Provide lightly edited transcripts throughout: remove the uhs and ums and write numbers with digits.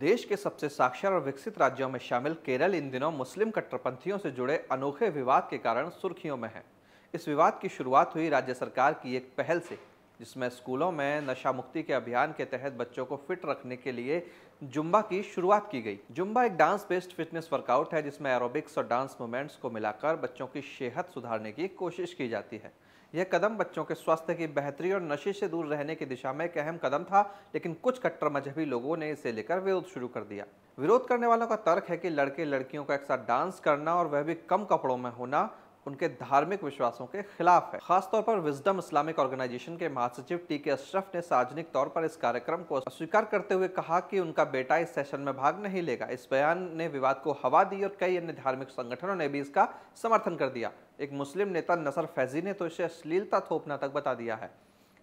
देश के सबसे साक्षर और विकसित राज्यों में शामिल केरल इन दिनों मुस्लिम कट्टरपंथियों से जुड़े अनोखे विवाद के कारण सुर्खियों में है। इस विवाद की शुरुआत हुई राज्य सरकार की एक पहल से, जिसमें स्कूलों में नशा मुक्ति के अभियान के तहत बच्चों को फिट रखने के लिए जुम्बा की शुरुआत की गई। जुम्बा एक डांस बेस्ड फिटनेस वर्कआउट है जिसमें एरोबिक्स और डांस मूवमेंट्स को मिलाकर बच्चों की सेहत सुधारने की कोशिश की जाती है। यह कदम बच्चों के स्वास्थ्य की बेहतरी और नशे से दूर रहने की दिशा में एक अहम कदम था, लेकिन कुछ कट्टर मजहबी लोगों ने इसे लेकर विरोध शुरू कर दिया। विरोध करने वालों का तर्क है कि लड़के लड़कियों का एक साथ डांस करना और वह भी कम कपड़ों में होना उनके धार्मिक विश्वासों के खिलाफ है। खासतौर पर विजडम इस्लामिक ऑर्गेनाइजेशन के महासचिव टी.के. अशरफ ने सार्वजनिक तौर पर इस कार्यक्रम को अस्वीकार करते हुए कहा कि उनका बेटा इस सेशन में भाग नहीं लेगा। इस बयान ने विवाद को हवा दी और कई अन्य धार्मिक संगठनों ने भी इसका समर्थन कर दिया। एक मुस्लिम नेता नसर फैजी ने तो इसे अश्लीलता थोपना तक बता दिया है।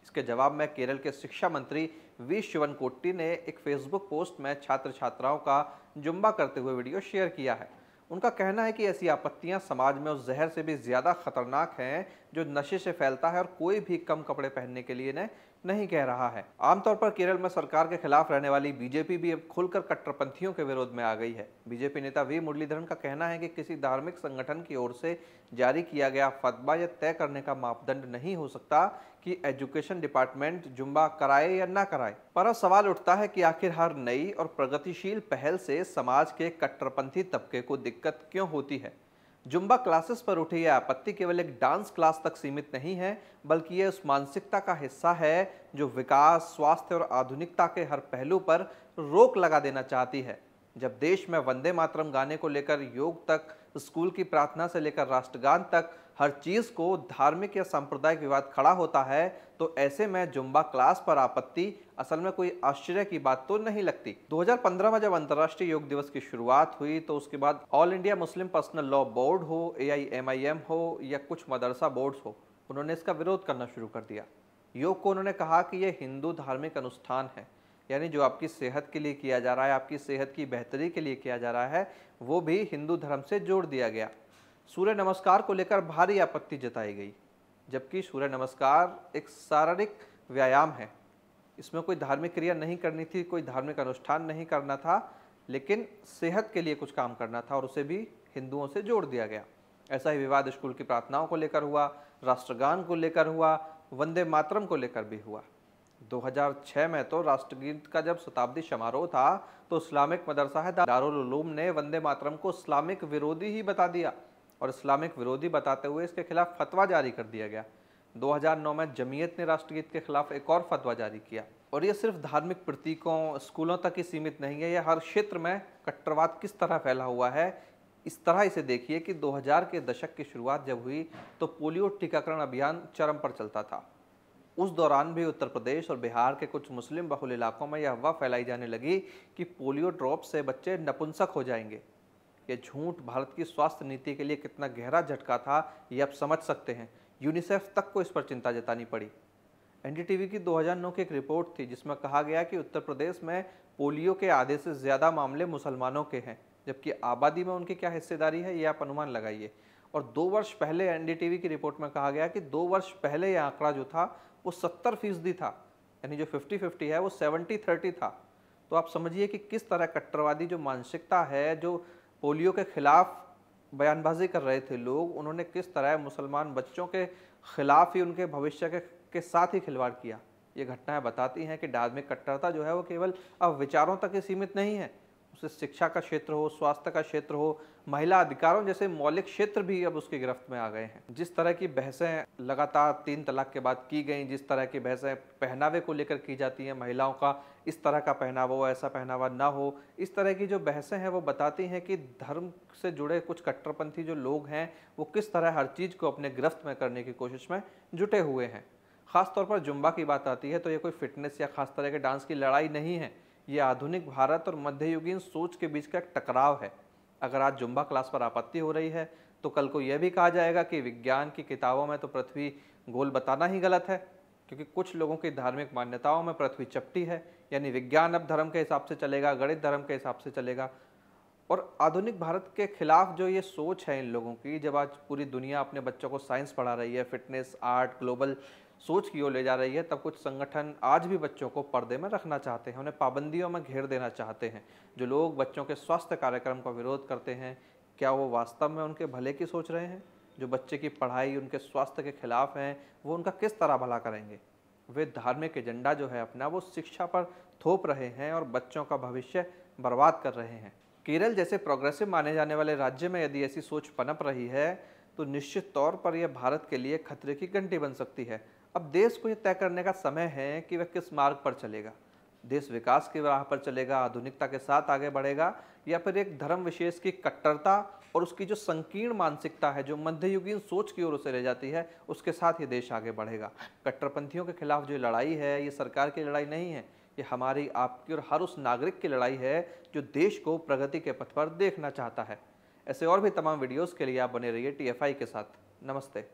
इसके जवाब में केरल के शिक्षा मंत्री वी शिवनकोट्टी ने एक फेसबुक पोस्ट में छात्र छात्राओं का जुम्बा करते हुए वीडियो शेयर किया है। उनका कहना है कि ऐसी आपत्तियां समाज में उस जहर से भी ज्यादा खतरनाक हैं जो नशे से फैलता है, और कोई भी कम कपड़े पहनने के लिए नहीं कह रहा है। आमतौर पर केरल में सरकार के खिलाफ रहने वाली बीजेपी भी अब खुलकर कट्टरपंथियों के विरोध में आ गई है। बीजेपी नेता वी मुरलीधरन का कहना है कि किसी धार्मिक संगठन की ओर से जारी किया गया फतवा यह तय करने का मापदंड नहीं हो सकता कि एजुकेशन डिपार्टमेंट जुम्बा कराए या ना कराए। पर अब सवाल उठता है कि आखिर हर नई और प्रगतिशील पहल से समाज के कट्टरपंथी तबके को दिक्कत क्यों होती है। जुम्बा क्लासेस पर उठी यह आपत्ति केवल एक डांस क्लास तक सीमित नहीं है, बल्कि यह उस मानसिकता का हिस्सा है जो विकास, स्वास्थ्य और आधुनिकता के हर पहलू पर रोक लगा देना चाहती है। जब देश में वंदे मातरम गाने को लेकर योग तक, स्कूल की प्रार्थना से लेकर राष्ट्रगान तक हर चीज को धार्मिक या सांप्रदायिक विवाद खड़ा होता है, तो ऐसे में जुम्बा क्लास पर आपत्ति असल में कोई आश्चर्य की बात तो नहीं लगती। 2015 में जब अंतर्राष्ट्रीय योग दिवस की शुरुआत हुई, तो उसके बाद all India Muslim personal law board हो, AIMIM हो या कुछ मदरसा बोर्ड्स हो, उन्होंने इसका विरोध करना शुरू कर दिया। योग को उन्होंने कहा कि यह हिंदू धार्मिक अनुष्ठान है, यानी जो आपकी सेहत के लिए किया जा रहा है, आपकी सेहत की बेहतरी के लिए किया जा रहा है, वो भी हिंदू धर्म से जोड़ दिया गया। सूर्य नमस्कार को लेकर भारी आपत्ति जताई गई, जबकि सूर्य नमस्कार एक शारीरिक व्यायाम है। इसमें कोई धार्मिक क्रिया नहीं करनी थी, कोई धार्मिक अनुष्ठान नहीं करना था, लेकिन सेहत के लिए कुछ काम करना था, और उसे भी हिंदुओं से जोड़ दिया गया। ऐसा ही विवाद स्कूल की प्रार्थनाओं को लेकर हुआ, राष्ट्रगान को लेकर हुआ, वंदे मातरम को लेकर भी हुआ। 2006 में तो राष्ट्रगीत का जब शताब्दी समारोह था, तो इस्लामिक मदरसा है दारुल उलूम ने वंदे मातरम को इस्लामिक विरोधी ही बता दिया, और इस्लामिक विरोधी बताते हुए इसके खिलाफ फतवा जारी कर दिया गया। 2009 में जमीयत ने राष्ट्रगीत के खिलाफ एक और फतवा जारी किया। और ये सिर्फ धार्मिक प्रतीकों, स्कूलों तक ही सीमित नहीं है, यह हर क्षेत्र में कट्टरवाद किस तरह फैला हुआ है। इस तरह इसे देखिए कि 2000 के दशक की शुरुआत जब हुई, तो पोलियो टीकाकरण अभियान चरम पर चलता था। उस दौरान भी उत्तर प्रदेश और बिहार के कुछ मुस्लिम बहुल इलाकों में यह अफवाह फैलाई जाने लगी कि पोलियो ड्रॉप से बच्चे नपुंसक हो जाएंगे। यह झूठ भारत की स्वास्थ्य नीति के लिए कितना गहरा झटका था, ये आप समझ सकते हैं। यूनिसेफ तक को इस पर चिंता जतानी पड़ी। NDTV की 2009 की एक रिपोर्ट थी जिसमें कहा गया कि उत्तर प्रदेश में पोलियो के आधे से ज़्यादा मामले मुसलमानों के हैं, जबकि आबादी में उनकी क्या हिस्सेदारी है, ये आप अनुमान लगाइए। और 2 वर्ष पहले NDTV की रिपोर्ट में कहा गया कि 2 वर्ष पहले यह आंकड़ा जो था वो 70% था, यानी जो 50-50 है वो 70-30 था। तो आप समझिए कि किस तरह कट्टरवादी जो मानसिकता है, जो पोलियो के खिलाफ बयानबाजी कर रहे थे लोग, उन्होंने किस तरह मुसलमान बच्चों के खिलाफ ही, उनके भविष्य के साथ ही खिलवाड़ किया। ये घटनाएं बताती हैं कि धार्मिक कट्टरता जो है वो केवल अब विचारों तक ही सीमित नहीं है, उसे शिक्षा का क्षेत्र हो, स्वास्थ्य का क्षेत्र हो, महिला अधिकारों जैसे मौलिक क्षेत्र भी अब उसकी गिरफ्त में आ गए हैं। जिस तरह की बहसें लगातार 3 तलाक के बाद की गई, जिस तरह की बहसें पहनावे को लेकर की जाती हैं, महिलाओं का इस तरह का पहनावा हो, ऐसा पहनावा ना हो, इस तरह की जो बहसें हैं वो बताती हैं कि धर्म से जुड़े कुछ कट्टरपंथी जो लोग हैं वो किस तरह हर चीज़ को अपने गिरफ्त में करने की कोशिश में जुटे हुए हैं। खासतौर पर जुम्बा की बात आती है तो ये कोई फिटनेस या खास तरह के डांस की लड़ाई नहीं है, ये आधुनिक भारत और मध्ययुगीन सोच के बीच का एक टकराव है। अगर आज जुम्बा क्लास पर आपत्ति हो रही है, तो कल को यह भी कहा जाएगा कि विज्ञान की किताबों में तो पृथ्वी गोल बताना ही गलत है, क्योंकि कुछ लोगों की धार्मिक मान्यताओं में पृथ्वी चपटी है, यानी विज्ञान अब धर्म के हिसाब से चलेगा, गणित धर्म के हिसाब से चलेगा। और आधुनिक भारत के खिलाफ जो ये सोच है इन लोगों की, जब आज पूरी दुनिया अपने बच्चों को साइंस पढ़ा रही है, फिटनेस, आर्ट, ग्लोबल सोच की ओर ले जा रही है, तब कुछ संगठन आज भी बच्चों को पर्दे में रखना चाहते हैं, उन्हें पाबंदियों में घेर देना चाहते हैं। जो लोग बच्चों के स्वास्थ्य कार्यक्रम का विरोध करते हैं, क्या वो वास्तव में उनके भले की सोच रहे हैं? जो बच्चे की पढ़ाई उनके स्वास्थ्य के खिलाफ हैं, वो उनका किस तरह भला करेंगे? वे धार्मिक एजेंडा जो है अपना, वो शिक्षा पर थोप रहे हैं और बच्चों का भविष्य बर्बाद कर रहे हैं। केरल जैसे प्रोग्रेसिव माने जाने वाले राज्य में यदि ऐसी सोच पनप रही है, तो निश्चित तौर पर यह भारत के लिए खतरे की घंटी बन सकती है। अब देश को यह तय करने का समय है कि वह किस मार्ग पर चलेगा। देश विकास की राह पर चलेगा, आधुनिकता के साथ आगे बढ़ेगा, या फिर एक धर्म विशेष की कट्टरता और उसकी जो संकीर्ण मानसिकता है, जो मध्ययुगीन सोच की ओर उसे ले जाती है, उसके साथ ये देश आगे बढ़ेगा। कट्टरपंथियों के खिलाफ जो लड़ाई है, ये सरकार की लड़ाई नहीं है, ये हमारी, आपकी और हर उस नागरिक की लड़ाई है जो देश को प्रगति के पथ पर देखना चाहता है। ऐसे और भी तमाम वीडियोस के लिए आप बने रहिए TFI के साथ। नमस्ते।